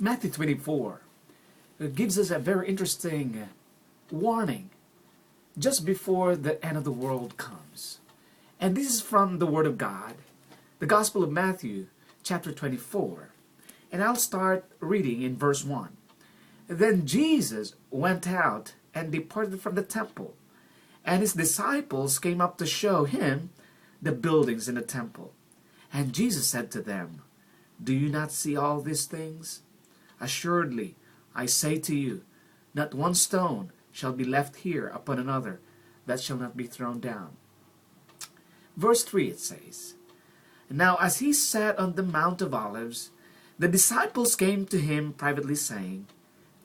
Matthew 24 gives us a very interesting warning just before the end of the world comes. And this is from the Word of God, the Gospel of Matthew, chapter 24. And I'll start reading in verse 1. Then Jesus went out and departed from the temple, and his disciples came up to show him the buildings in the temple. And Jesus said to them, "Do you not see all these things? Assuredly, I say to you, not one stone shall be left here upon another that shall not be thrown down." Verse 3 it says, "Now as he sat on the Mount of Olives, the disciples came to him privately, saying,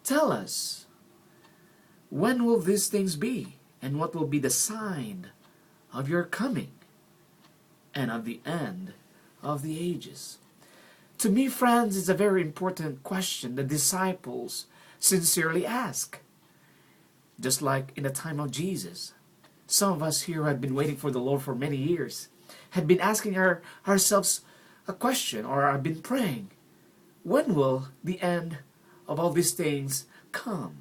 'Tell us, when will these things be, and what will be the sign of your coming and of the end of the ages?'" To me, friends, it's a very important question the disciples sincerely ask. Just like in the time of Jesus, some of us here who had been waiting for the Lord for many years had been asking ourselves a question, or have been praying, when will the end of all these things come?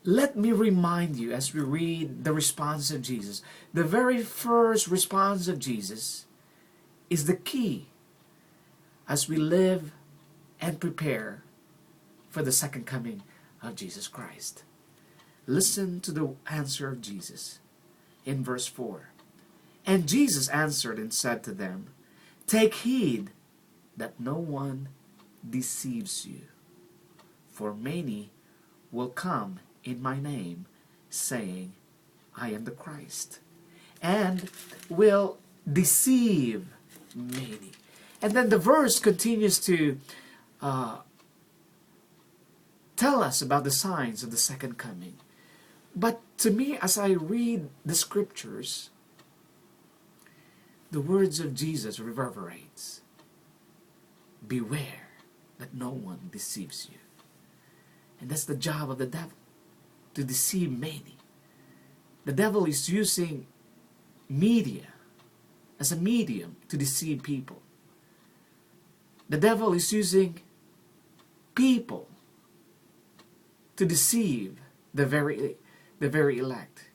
Let me remind you, as we read the response of Jesus, the very first response of Jesus is the key as we live and prepare for the second coming of Jesus Christ. Listen to the answer of Jesus in verse 4. "And Jesus answered and said to them, Take heed that no one deceives you. For many will come in my name, saying, I am the Christ, and will deceive many." And then the verse continues to tell us about the signs of the second coming. But to me, as I read the scriptures, the words of Jesus reverberates. Beware that no one deceives you. And that's the job of the devil, to deceive many. The devil is using media as a medium to deceive people. The devil is using people to deceive the very elect.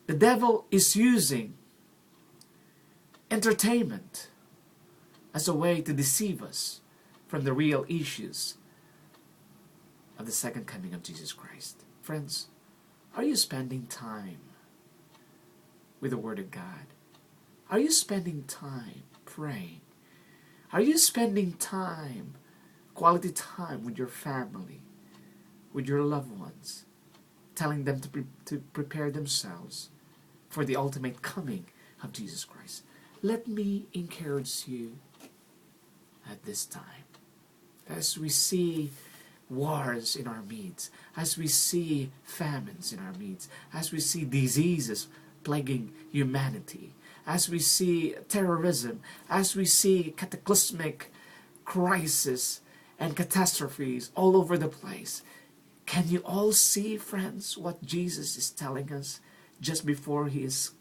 The devil is using entertainment as a way to deceive us from the real issues of the second coming of Jesus Christ. Friends, are you spending time with the Word of God? Are you spending time praying? Are you spending time, quality time with your family, with your loved ones, telling them to prepare themselves for the ultimate coming of Jesus Christ? Let me encourage you at this time. As we see wars in our midst, as we see famines in our midst, as we see diseases plaguing humanity, as we see terrorism, as we see cataclysmic crisis and catastrophes all over the place, can you all see, friends, what Jesus is telling us just before His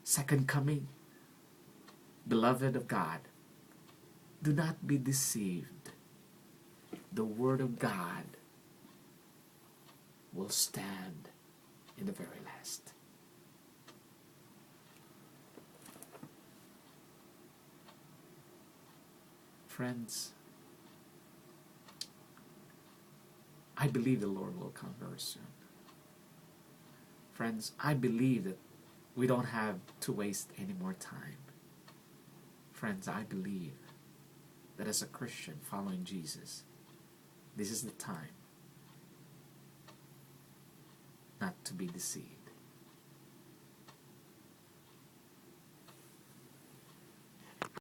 second coming? Beloved of God, do not be deceived. The Word of God will stand in the very last. Friends, I believe the Lord will come very soon. Friends, I believe that we don't have to waste any more time. Friends, I believe that as a Christian following Jesus, this is the time not to be deceived.